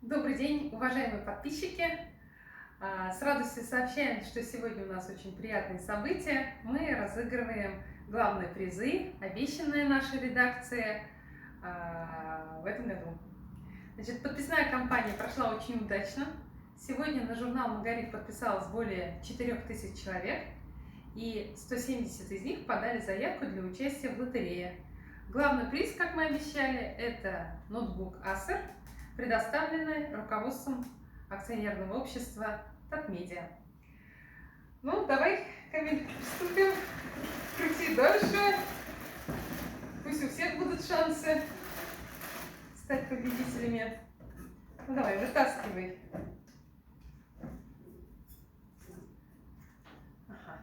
Добрый день, уважаемые подписчики! С радостью сообщаем, что сегодня у нас очень приятные события. Мы разыгрываем главные призы, обещанные нашей редакции в этом году. Значит, подписная кампания прошла очень удачно. Сегодня на журнал «Маргарит» подписалось более 4000 человек, и 170 из них подали заявку для участия в лотерее. Главный приз, как мы обещали, это ноутбук Acer, предоставленный руководством акционерного общества Татмедиа. Ну, давай, Камиль, приступим. Крути дальше. Пусть у всех будут шансы стать победителями. Ну, давай, вытаскивай. Ага.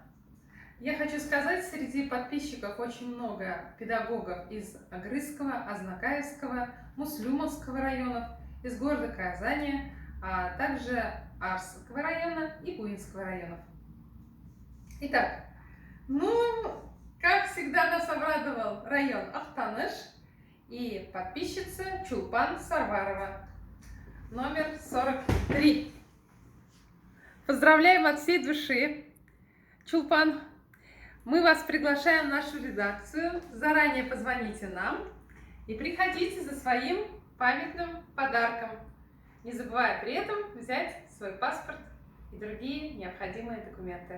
Я хочу сказать, среди подписчиков очень много педагогов из Огрызского, Азнакаевского, Муслюмовского районов, из города Казани, а также Арского района и Буинского районов. Итак, как всегда нас обрадовал район Ахтаныш и подписчица Чулпан Сарварова, номер 43. Поздравляем от всей души, Чулпан. Мы вас приглашаем в нашу редакцию. Заранее позвоните нам и приходите за своим памятным подарком, не забывая при этом взять свой паспорт и другие необходимые документы.